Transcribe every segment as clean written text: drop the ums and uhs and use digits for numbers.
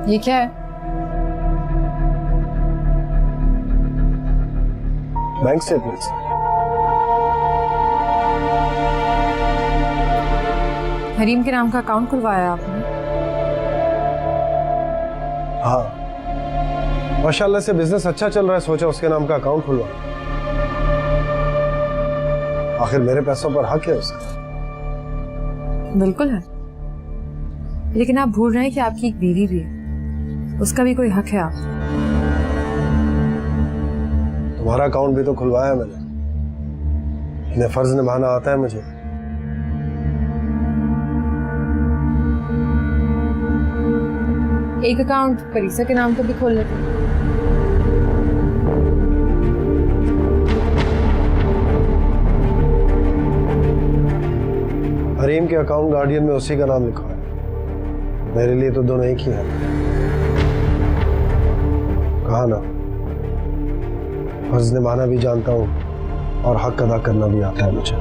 ये क्या है? Bank statements. हरीम के नाम का अकाउंट खुलवाया आपने? हाँ, माशाल्लाह से बिजनेस अच्छा चल रहा है, सोचा उसके नाम का अकाउंट खुलवा। आखिर मेरे पैसों पर हक है उसका। बिल्कुल है, लेकिन आप भूल रहे हैं कि आपकी एक बीवी भी है, उसका भी कोई हक है। आप तुम्हारा अकाउंट भी तो खुलवाया मैंने, इन्हें फर्ज निभाना आता है मुझे। एक अकाउंट परीसा के नाम पर भी खोल लेते हैं। हरीम के अकाउंट गार्डियन में उसी का नाम लिखा है, मेरे लिए तो दोनों एक ही हैं। कहा ना, फर्ज निभाना भी जानता हूँ और हक अदा करना भी आता है मुझे।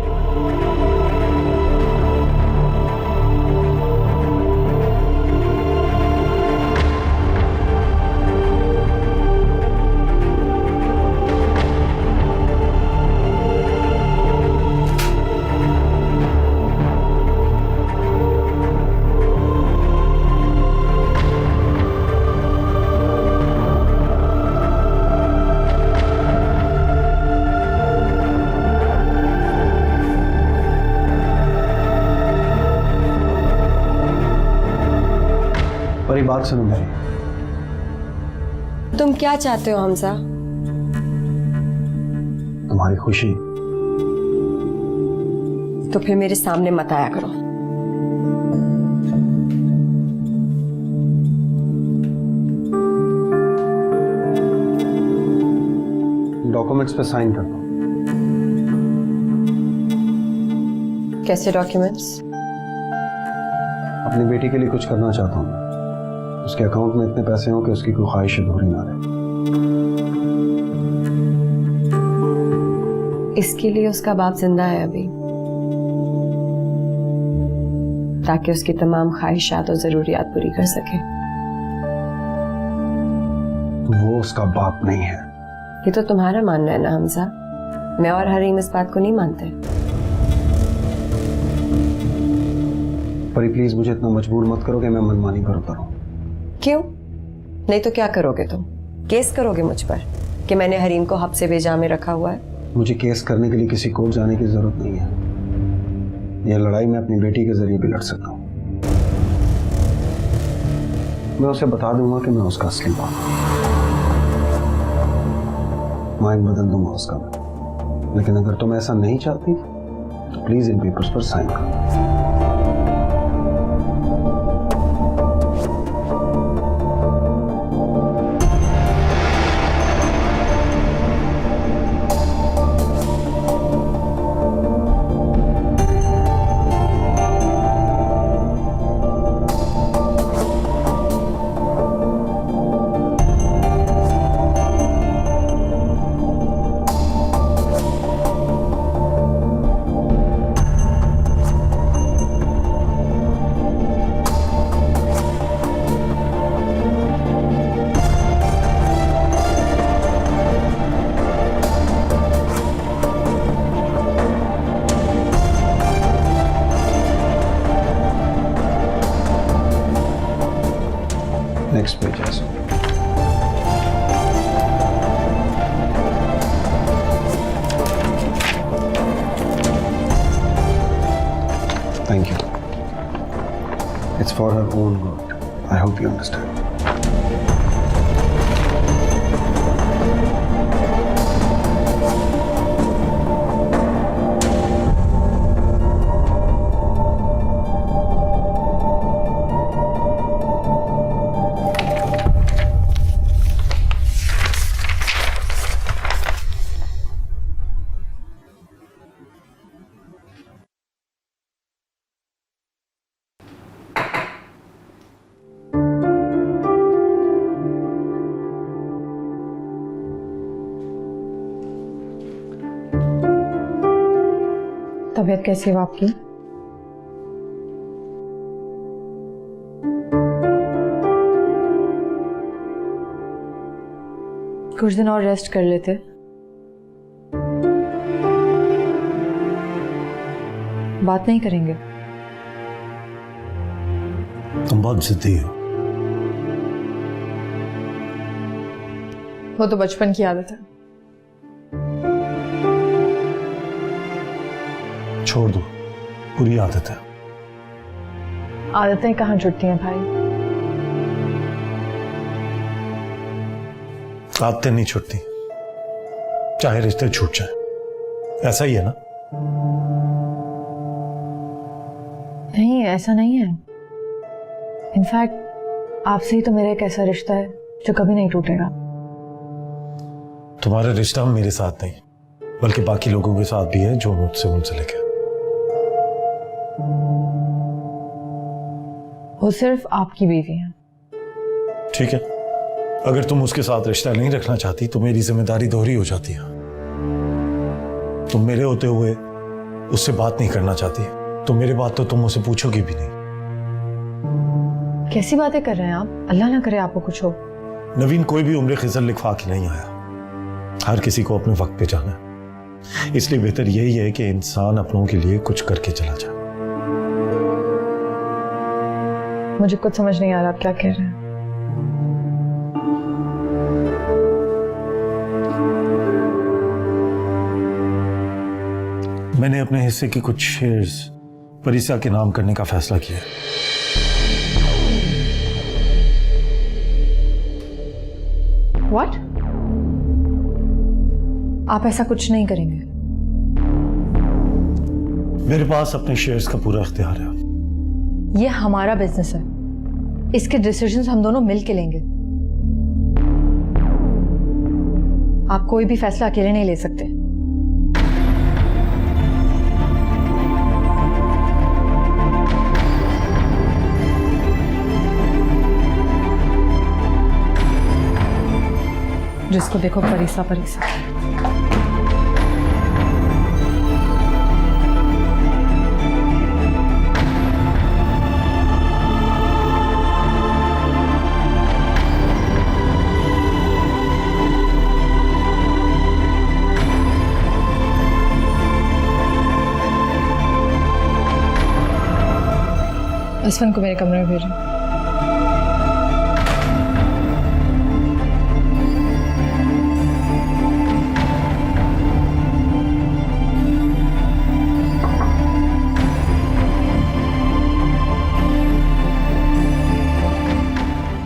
पर ये बात सुनो मेरी, तुम क्या चाहते हो हमजा? तुम्हारी खुशी। तो फिर मेरे सामने मत आया करो। डॉक्यूमेंट्स पे साइन कर दो। कैसे डॉक्यूमेंट्स? अपनी बेटी के लिए कुछ करना चाहता हूँ, उसके अकाउंट में इतने पैसे हों कि उसकी कोई ख्वाहिश अधूरी ना रहे। इसके लिए उसका बाप जिंदा है अभी, ताकि उसकी तमाम ख्वाहिशात और जरूरियात पूरी कर सके। वो उसका बाप नहीं है। ये तो तुम्हारा मानना है ना हमजा, मैं और हरीम इस बात को नहीं मानते। परी प्लीज मुझे इतना मजबूर मत करो कि मैं मनमानी पर उतरूं। क्यों? नहीं तो क्या करोगे तुम? केस करोगे मुझ पर कि मैंने हरीम को हब्से बेजा में रखा हुआ है? मुझे केस करने के लिए किसी कोर्ट जाने की जरूरत नहीं है। यह लड़ाई मैं अपनी बेटी के जरिए भी लड़ सकता हूँ। मैं उसे बता दूंगा कि मैं उसका असली बाप हूं। माइंड बदल दूंगा उसका, लेकिन अगर तुम ऐसा नहीं चाहती तो प्लीज इन पेपर्स पर साइन करो। Next page, yes. Thank you. It's for her own good. I hope you understand. तबीयत कैसी है आपकी? कुछ दिन और रेस्ट कर लेते। बात नहीं करेंगे? तुम बहुत जिद्दी हो। वो तो बचपन की आदत है। छोड़ दो, बुरी आदत है। आदतें कहाँ छुटती हैं भाई? आदतें नहीं छूटती, चाहे रिश्ते छूट जाए। ऐसा ही है ना? नहीं, ऐसा नहीं है। इनफैक्ट आपसे ही तो मेरा एक ऐसा रिश्ता है जो कभी नहीं टूटेगा। तुम्हारा रिश्ता मेरे साथ नहीं, बल्कि बाकी लोगों के साथ भी है जो मुझसे मुंसलिक है। वो सिर्फ आपकी बीवी है। ठीक है, अगर तुम उसके साथ रिश्ता नहीं रखना चाहती तो मेरी जिम्मेदारी दोहरी हो जाती है। तुम मेरे होते हुए उससे बात नहीं करना चाहती तो मेरी बात तो तुम उसे पूछोगी भी नहीं। कैसी बातें कर रहे हैं आप? अल्लाह ना करे आपको कुछ हो। नवीन, कोई भी उम्र खिजर लिखवा के नहीं आया। हर किसी को अपने वक्त पे जाना है, इसलिए बेहतर यही है कि इंसान अपनों के लिए कुछ करके चला जाए। मुझे कुछ समझ नहीं आ रहा आप क्या कह रहे हैं। मैंने अपने हिस्से की कुछ शेयर्स परिसा के नाम करने का फैसला किया। What? आप ऐसा कुछ नहीं करेंगे। मेरे पास अपने शेयर्स का पूरा इख्तियार है। ये हमारा बिजनेस है, इसके डिसीजंस हम दोनों मिल के लेंगे। आप कोई भी फैसला अकेले नहीं ले सकते। जिसको देखो परिसा परिसा। असफन को मेरे कमरे में भेजो।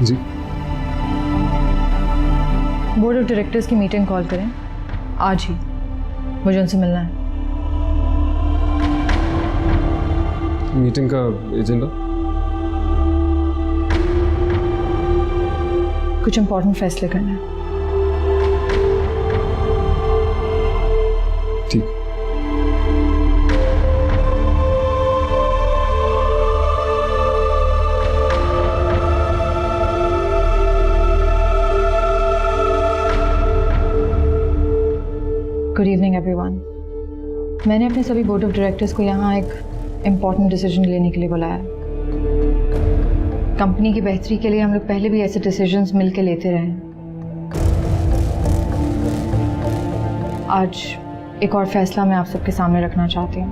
जी, बोर्ड ऑफ डायरेक्टर्स की मीटिंग कॉल करें आज ही, मुझे उनसे मिलना है। मीटिंग का एजेंडा? कुछ इंपॉर्टेंट फैसले करना है। ठीक। Good evening everyone. मैंने अपने सभी बोर्ड ऑफ डायरेक्टर्स को यहाँ एक इम्पॉर्टेंट डिसीजन लेने के लिए बुलाया। कंपनी की बेहतरी के लिए हम लोग पहले भी ऐसे डिसीजंस मिलकर लेते रहे हैं। आज एक और फैसला मैं आप सबके सामने रखना चाहती हूँ।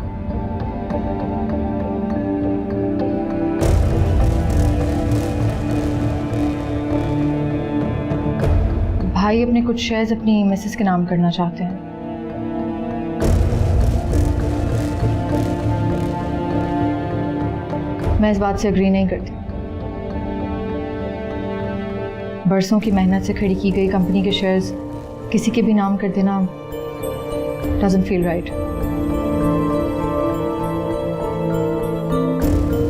भाई अपने कुछ शेयर्स अपनी मिसेस के नाम करना चाहते हैं। मैं इस बात से एग्री नहीं करती। बरसों की मेहनत से खड़ी की गई कंपनी के शेयर्स किसी के भी नाम कर देना डजंट फील राइट।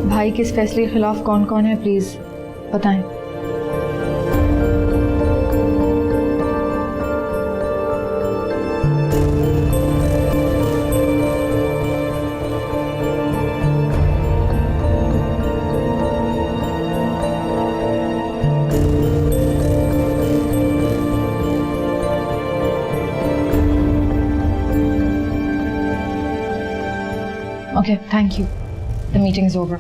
भाई के इस फैसले के खिलाफ कौन कौन है प्लीज बताएं। Okay, thank you. The meeting is over.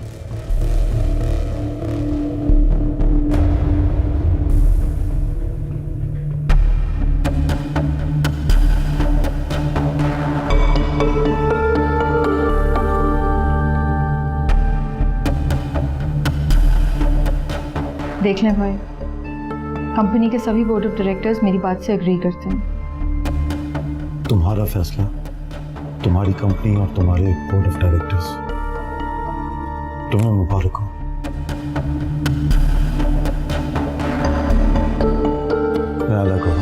देख लें भाई, कंपनी के सभी बोर्ड ऑफ डायरेक्टर्स मेरी बात से एग्री करते हैं। तुम्हारा फैसला, तुम्हारी कंपनी और तुम्हारे बोर्ड ऑफ डायरेक्टर्स, तुम्हें मुबारक हो। मैं अलग हूं।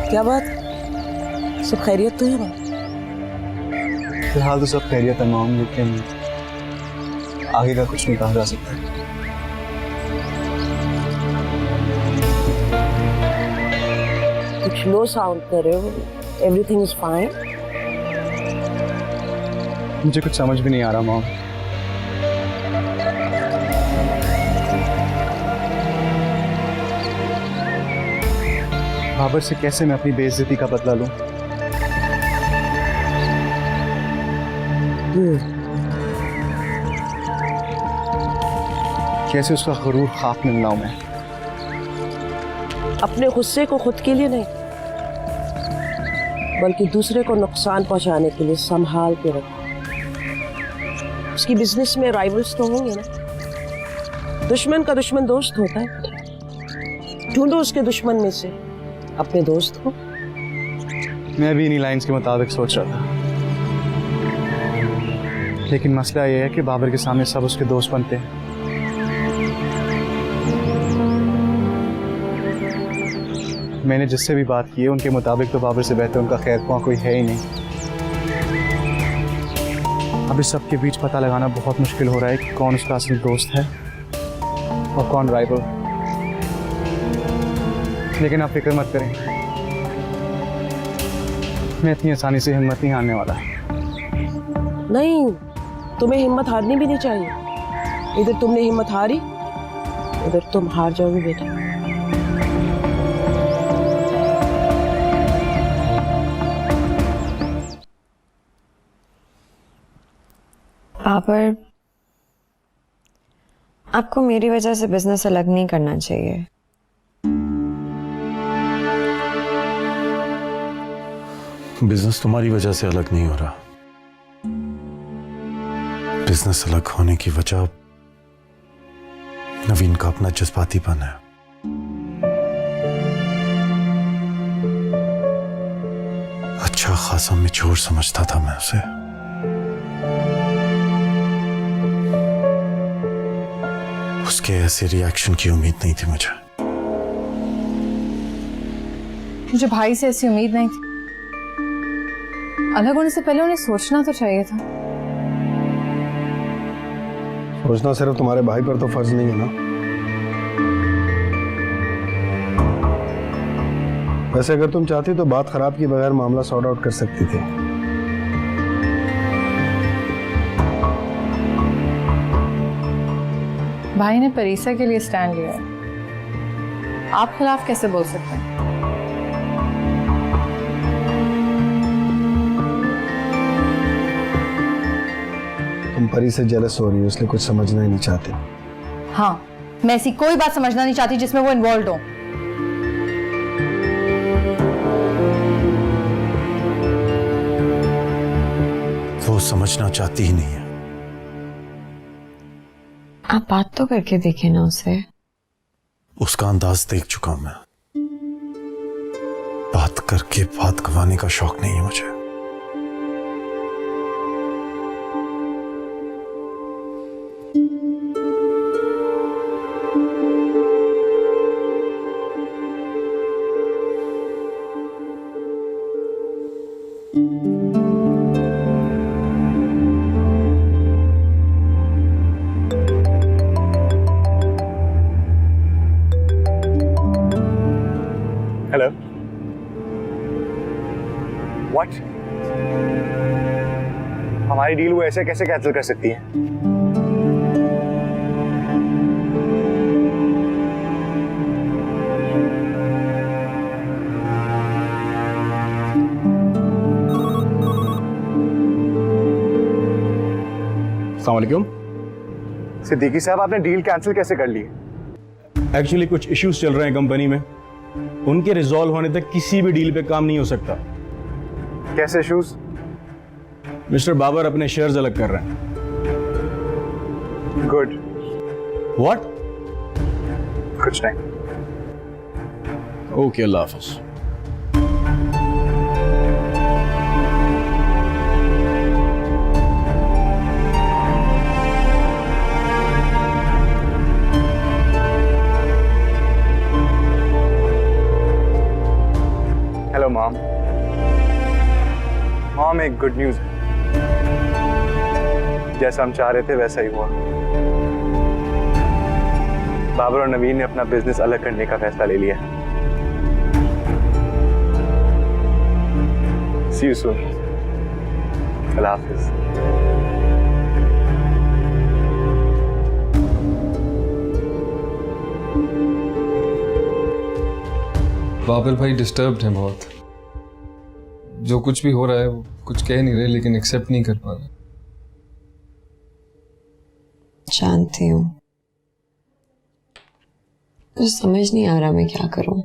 क्या बात, सब खैरियत तो है ना? फिलहाल तो सब खैरियत है माम, लेकिन आगे का कुछ नहीं कहा जा सकता। कुछ लो साउंड कर रहे हो। Everything is fine? मुझे कुछ समझ भी नहीं आ रहा माम। बाबर से कैसे मैं अपनी बेइज्जती का बदला लूं? कैसे उसका गरूर खाक में मिलाऊं मैं? अपने गुस्से को खुद के लिए नहीं, बल्कि दूसरे को नुकसान पहुंचाने के लिए संभाल के रखो। उसकी बिजनेस में राइवल्स तो होंगे ना। दुश्मन का दुश्मन दोस्त होता है। ढूंढो उसके दुश्मन में से अपने दोस्त को। मैं भी इन्हीं लाइंस के मुताबिक सोच रहा था, लेकिन मसला यह है कि बाबर के सामने सब उसके दोस्त बनते हैं। मैंने जिससे भी बात की है उनके मुताबिक तो बाबर से बेहतर उनका खैरख्वाह कोई है ही नहीं। अब इस सब के बीच पता लगाना बहुत मुश्किल हो रहा है कि कौन उसका असली दोस्त है और कौन राइवल। लेकिन आप फिक्र मत करें, मैं इतनी आसानी से हिम्मत नहीं हारने वाला। नहीं, तुम्हें हिम्मत हारनी भी नहीं चाहिए। इधर तुमने हिम्मत हारी, इधर तुम हार जाओगे बेटा। बाबर, आपको मेरी वजह से बिजनेस अलग नहीं करना चाहिए। बिजनेस तुम्हारी वजह से अलग नहीं हो रहा। बिजनेस अलग होने की वजह नवीन का अपना जज्बातीपन है। अच्छा खासा मैच्योर समझता था मैं उसे। उसके ऐसे रिएक्शन की उम्मीद नहीं थी मुझे भाई से ऐसी उम्मीद नहीं थी। अलग होने से पहले उन्हें सोचना तो चाहिए था। सोचना सिर्फ तुम्हारे भाई पर तो फर्ज नहीं है ना। वैसे अगर तुम चाहती तो बात खराब किए बगैर मामला सॉर्ट आउट कर सकती थी। भाई ने परीसा के लिए स्टैंड लिया है, आप खिलाफ कैसे बोल सकते हैं? तुम परी से जेलस हो रही हो, इसलिए कुछ समझना ही नहीं चाहते। हाँ, मैं ऐसी कोई बात समझना नहीं चाहती जिसमें वो इन्वॉल्व हो। वो समझना चाहती ही नहीं है। आप बात तो करके देखे ना उसे। उसका अंदाज देख चुका हूं मैं। बात करके बात गंवाने का शौक नहीं है मुझे। Hello what? हमारी डील वो ऐसे कैसे कैंसिल कर सकती है? अस्सलाम वालेकुम। सिद्दीकी साहब, आपने डील कैंसिल कैसे कर ली? एक्चुअली कुछ इश्यूज चल रहे हैं कंपनी में, उनके रिजॉल्व होने तक किसी भी डील पे काम नहीं हो सकता। कैसे इश्यूज? मिस्टर बाबर अपने शेयर्स अलग कर रहे हैं। गुड। व्हाट? कुछ नहीं। ओके, अल्लाह हाफिज। Hello mom. मॉम, एक गुड न्यूज है। जैसा हम चाह रहे थे वैसा ही हुआ। बाबर और नवीन ने अपना बिजनेस अलग करने का फैसला ले लिया। सी यू सून। अल्लाह हाफिज। बाबर भाई डिस्टर्ब्ड हैं बहुत। जो कुछ भी हो रहा है वो कुछ कह नहीं रहे, लेकिन एक्सेप्ट नहीं कर पा रहे। जानती हूँ, मुझे समझ नहीं आ रहा मैं क्या करूं।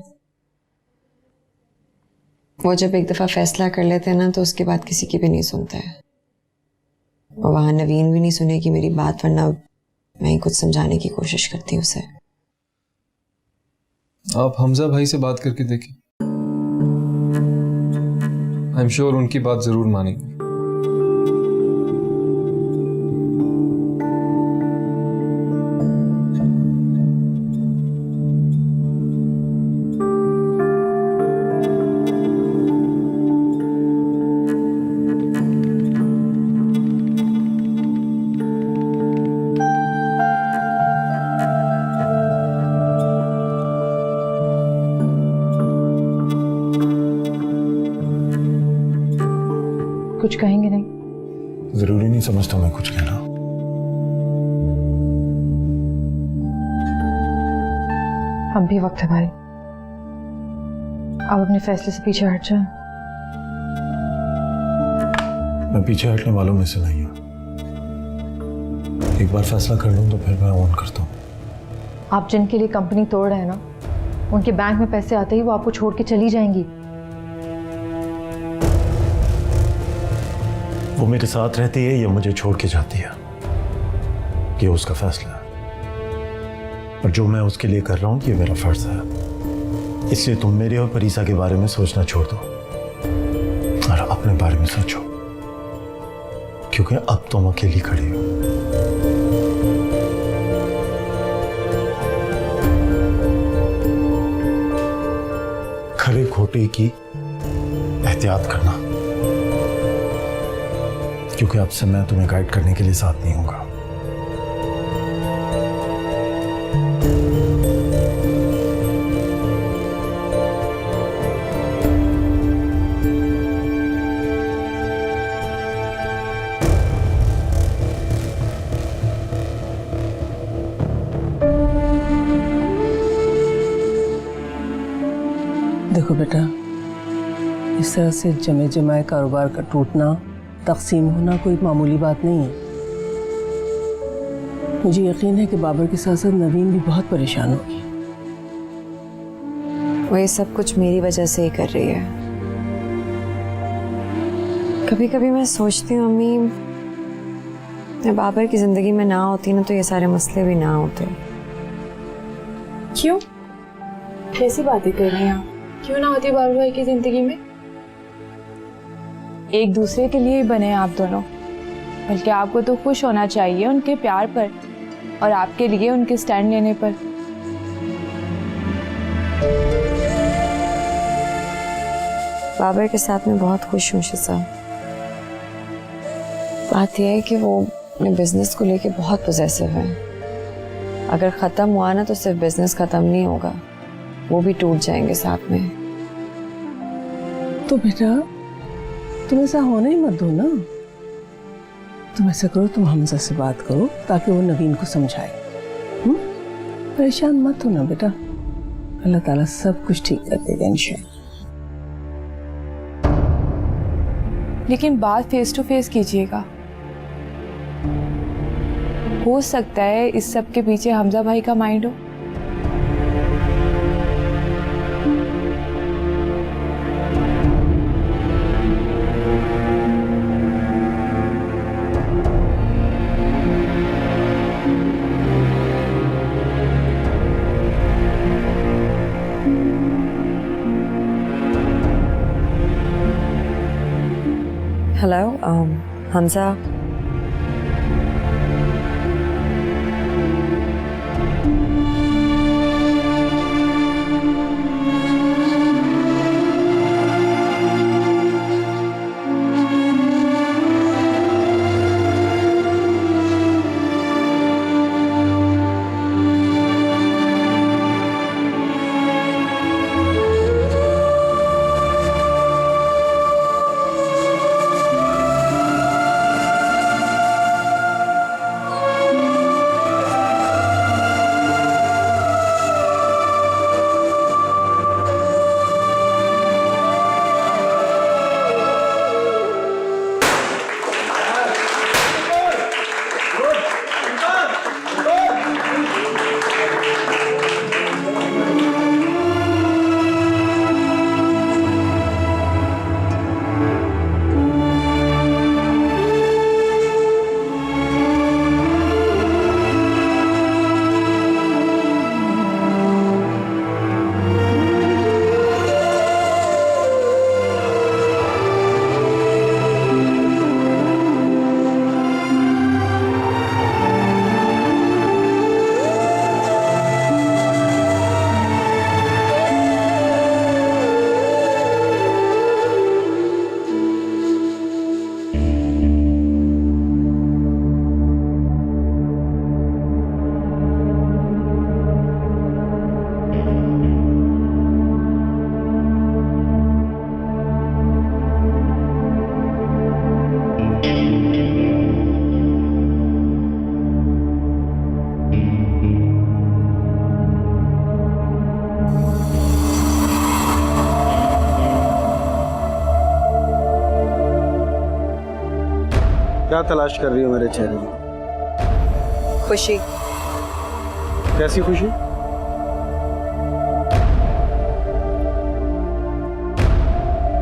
वो जब एक दफा फैसला कर लेते हैं ना तो उसके बाद किसी की भी नहीं सुनते हैं। और वहां नवीन भी नहीं सुनेगी मेरी बात, वरना मैं ही कुछ समझाने की कोशिश करती हूँ उसे। आप हमजा भाई से बात करके देखिए, आई एम श्योर उनकी बात जरूर मानेंगे। कुछ कहेंगे नहीं? जरूरी नहीं समझता मैं कुछ कहना। अब भी वक्त है भाई, आप अपने फैसले से पीछे हट जाएं। मैं पीछे हटने वालों में से नहीं हूं। एक बार फैसला कर लूं तो फिर मैं ऑन करता हूं। आप जिनके लिए कंपनी तोड़ रहे हैं ना, उनके बैंक में पैसे आते ही वो आपको छोड़ के चली जाएंगी। वो मेरे साथ रहती है या मुझे छोड़ के जाती है, ये उसका फैसला है। और जो मैं उसके लिए कर रहा हूं ये मेरा फर्ज है। इसलिए तुम मेरे और परीसा के बारे में सोचना छोड़ दो और अपने बारे में सोचो, क्योंकि अब तुम अकेली खड़ी हो। खरे खोटे की एहतियात करना, क्योंकि अब से मैं तुम्हें गाइड करने के लिए साथ नहीं होगा। देखो बेटा, इस तरह से जमे जमाए कारोबार का टूटना, तकसीम होना कोई मामूली बात नहीं है। मुझे यकीन है कि बाबर के साथ साथ नवीन भी बहुत परेशान होगी। वो ये सब कुछ मेरी वजह से ही कर रही है। कभी कभी मैं सोचती हूँ अम्मी, मैं बाबर की जिंदगी में ना होती ना तो ये सारे मसले भी ना होते। क्यों? कैसी बातें कर रही हैं आप? क्यों ना होती बाबू भाई की जिंदगी में? एक दूसरे के लिए ही बने आप दोनों, बल्कि आपको तो खुश होना चाहिए उनके प्यार पर और आपके लिए उनके स्टैंड लेने पर। बाबर के साथ मैं बहुत खुश हूँ शिजा। बात यह है कि वो अपने बिजनेस को लेके बहुत पॉजिटिव है। अगर खत्म हुआ ना तो सिर्फ बिजनेस खत्म नहीं होगा, वो भी टूट जाएंगे साथ में। तो बेटा तुम ऐसा होने ही मत दो ना। तुम ऐसा करो, तुम हमजा से बात करो ताकि वो नवीन को समझाए। परेशान मत हो ना बेटा, अल्लाह ताला सब कुछ ठीक कर देगा इंशाल्लाह। लेकिन बात फेस टू फेस कीजिएगा। हो सकता है इस सब के पीछे हमजा भाई का माइंड हो। हेलो हमजा। क्या तलाश कर रही हो मेरे चेहरे में? खुशी। कैसी खुशी?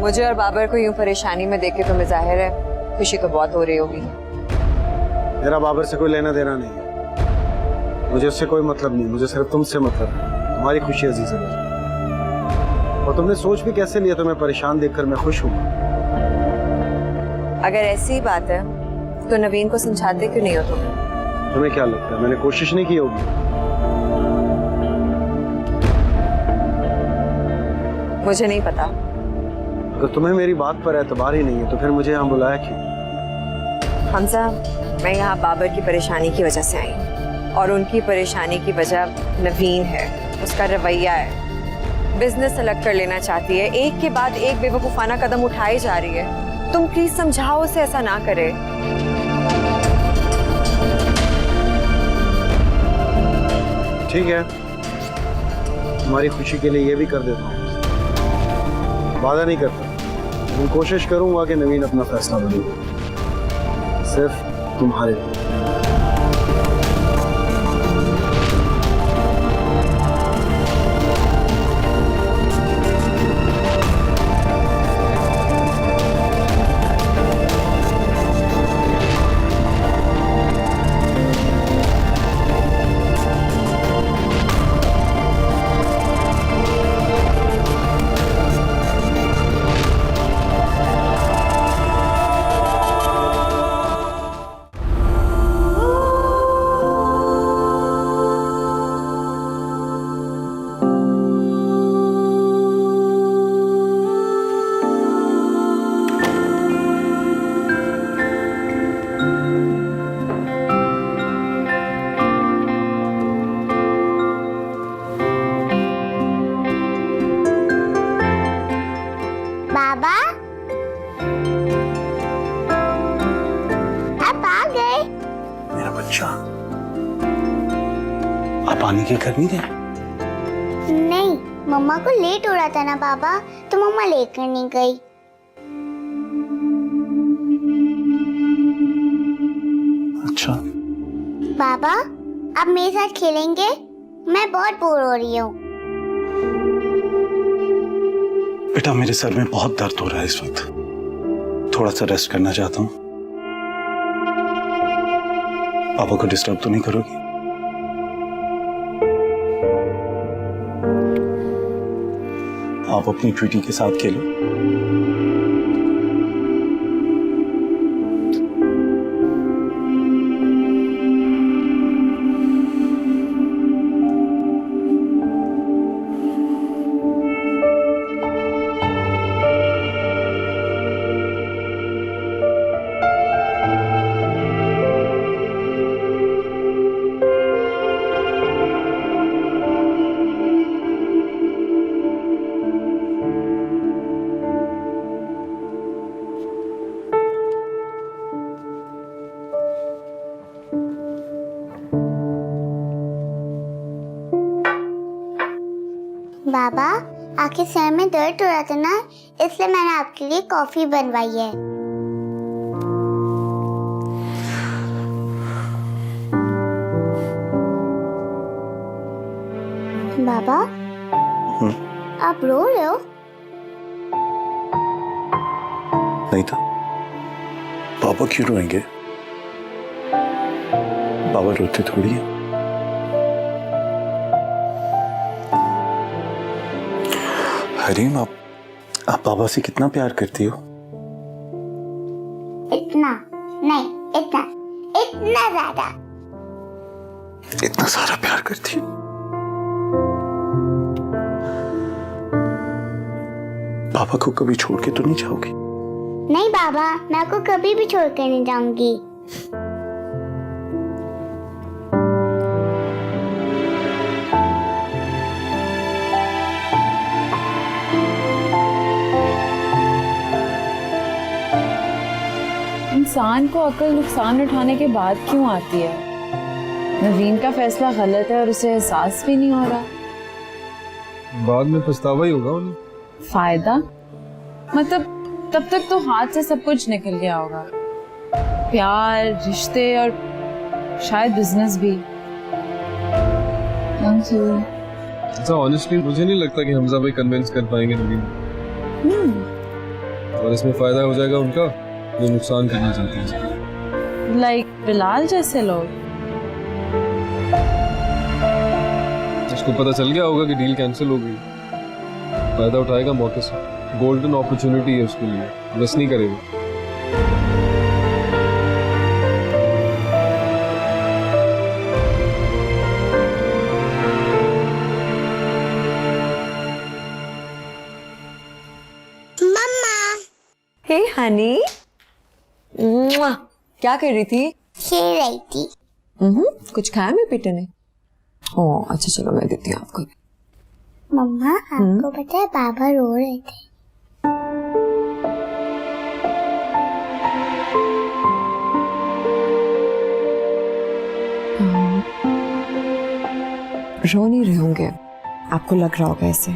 मुझे और बाबर को यूं परेशानी में देख के तुम्हें जाहिर है खुशी तो बहुत हो रही होगी। मेरा बाबर से कोई लेना देना नहीं है, मुझे उससे कोई मतलब नहीं, मुझे सिर्फ तुमसे मतलब है। तुम्हारी खुशी अजीज है और तुमने सोच भी कैसे लिया तुम्हें परेशान देखकर मैं खुश हूँ। अगर ऐसी बात है तो नवीन को समझाते क्यों नहीं हो तुम? तुम्हें क्या लगता है मैंने कोशिश नहीं की होगी? मुझे नहीं पता। अगर तुम्हें मेरी बात पर एतबार ही नहीं है तो फिर मुझे यहाँ बुलाया क्यों? हमजा, मैं यहाँ बाबर की परेशानी की वजह से आई और उनकी परेशानी की वजह नवीन है, उसका रवैया है। बिजनेस अलग कर लेना चाहती है, एक के बाद एक बेवकूफाना कदम उठाई जा रही है। तुम प्लीज समझाओ उसे ऐसा ना करे। ठीक है, तुम्हारी खुशी के लिए ये भी कर देता हूँ, वादा नहीं करता, लेकिन कोशिश करूंगा कि नवीन अपना फैसला बदले, सिर्फ तुम्हारे लिए। बाबा आप आ गए। मेरा बच्चा, आप आने के घर नहीं गए? नहीं, मम्मा को लेट हो रहा था ना बाबा, तो मम्मा लेकर नहीं गई। अच्छा। बाबा आप मेरे साथ खेलेंगे? मैं बहुत बोर हो रही हूँ। बेटा मेरे सर में बहुत दर्द हो रहा है इस वक्त, थोड़ा सा रेस्ट करना चाहता हूँ। पापा को डिस्टर्ब तो नहीं करोगी? आप अपनी ट्वीटी के साथ खेलो। बाबा आखिर सर में दर्द हो रहा था ना, इसलिए मैंने आपके लिए कॉफी बनवाई है। बाबा आप रो रहे हो? नहीं तो पापा क्यों रोएंगे? पापा रोते थोड़ी है। हरीम, आप पापा से कितना प्यार करती हो? इतना नहीं, इतना इतना ज्यादा। इतना सारा प्यार करती हो? पापा को कभी छोड़ के तो नहीं जाओगी? नहीं बाबा, मैं आपको कभी भी छोड़ कर नहीं जाऊंगी। इंसान को अकल नुकसान उठाने के बाद क्यों आती है? नवीन का फैसला गलत है और उसे एहसास भी नहीं हो रहा। बाद में पछतावा ही होगा उन्हें। फायदा मतलब तब तक तो हाथ से सब कुछ निकल गया होगा, प्यार, रिश्ते और शायद बिजनेस भी। अच्छा ऑनेस्टली मुझे नहीं लगता कि हमजा भाई कन्विंस कर पाएंगे नवीन, और इसमें फायदा हो जाएगा उनका जो नुकसान करना चाहते हैं। लाइक बिलाल जैसे लोग। उसको पता चल गया होगा कि डील कैंसिल हो गई, फायदा उठाएगा मौके से। गोल्डन अपॉर्चुनिटी है उसके लिए, मिस नहीं करेगा। मम्मा। हे हनी, क्या कर रही थी? खेल रही थी। कुछ खाया मेरे बेटे ने? ओह अच्छा, चलो मैं देती हूँ आपको। मम्मा आपको पता है बाबा रो रहे थे। रो नहीं रहे होंगे, आपको लग रहा होगा ऐसे।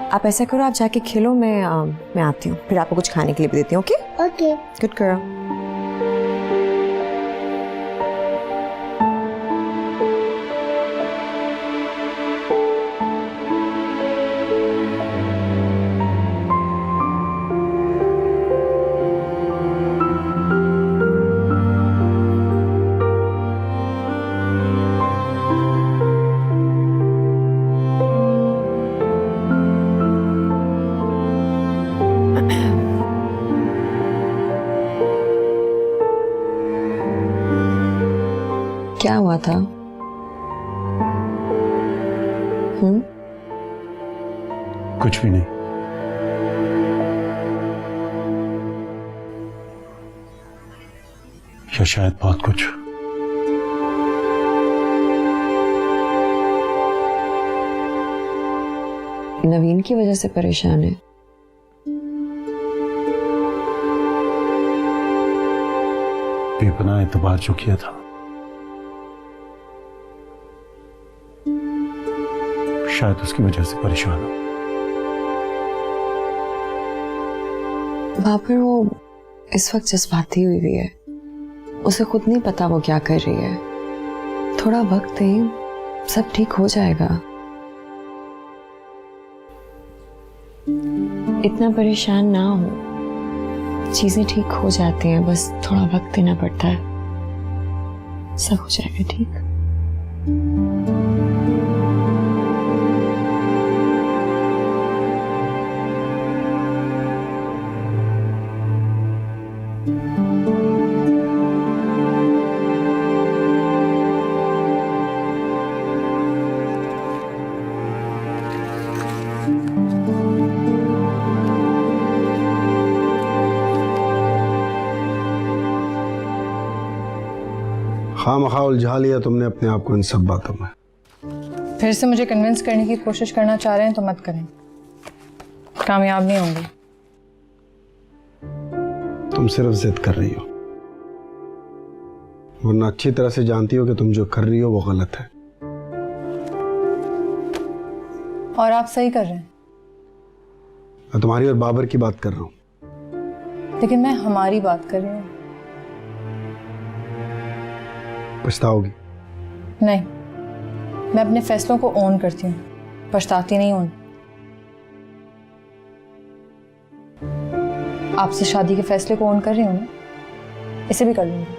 आप ऐसा करो, आप जाके खेलो, मैं आती हूँ, फिर आपको कुछ खाने के लिए भी देती हूँ। Okay okay. Good girl. क्या हुआ था? कुछ भी नहीं। या शायद बहुत कुछ। नवीन की वजह से परेशान है। बेपनाह एतबार जो किया था, शायद उसकी वजह से परेशान हो। बाबर वो इस वक्त जज्बाती हुई है, उसे खुद नहीं पता वो क्या कर रही है। थोड़ा वक्त दे, सब ठीक हो जाएगा। इतना परेशान ना हो, चीजें ठीक हो जाती हैं, बस थोड़ा वक्त देना पड़ता है, सब हो जाएगा ठीक। खामखा उलझा लिया तुमने अपने आप को इन सब बातों में। फिर से मुझे कन्विंस करने की कोशिश करना चाह रहे हैं तो मत करें, कामयाब नहीं होंगे। तुम सिर्फ जिद कर रही हो, वरना अच्छी तरह से जानती हो कि तुम जो कर रही हो वो गलत है। और आप सही कर रहे हैं। मैं तुम्हारी और बाबर की बात कर रहा हूँ। लेकिन मैं हमारी बात कर रही हूँ। पछताओगी? नहीं, मैं अपने फैसलों को ओन करती हूँ, पछताती नहीं हूँ। आपसे शादी के फैसले को ओन कर रही हूँ ना, इसे भी कर लूंगी।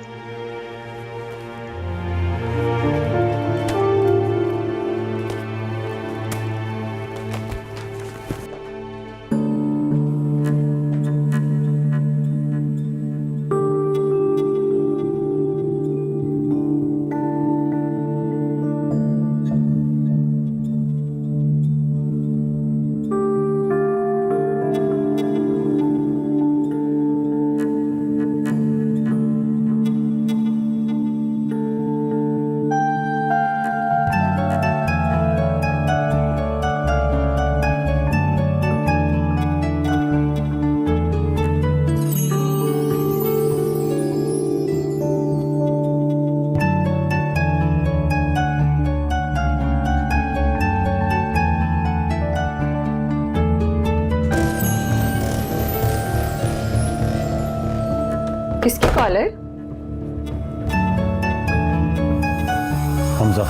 किसकी कॉल है? हमजा।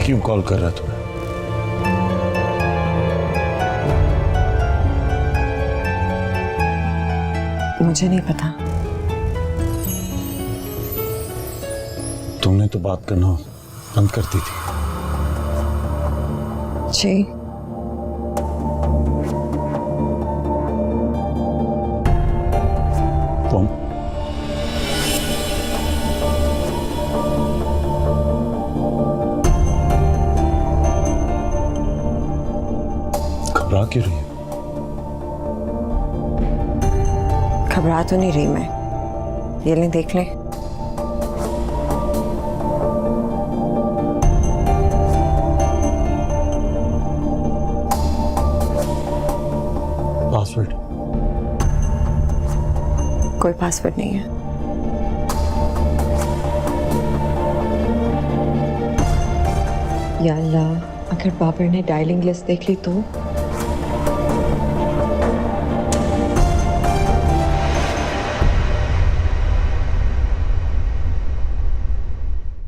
क्यों कॉल कर रहा तुम्हें? मुझे नहीं पता। तुमने तो बात करना बंद कर दी थी। जी, तुम घबरा क्यों रही है? घबरा तो नहीं रही मैं, ये लें देख लें। पासवर्ड? कोई पासवर्ड नहीं है। या अल्लाह, अगर बाबर ने डायलिंग लिस्ट देख ली तो?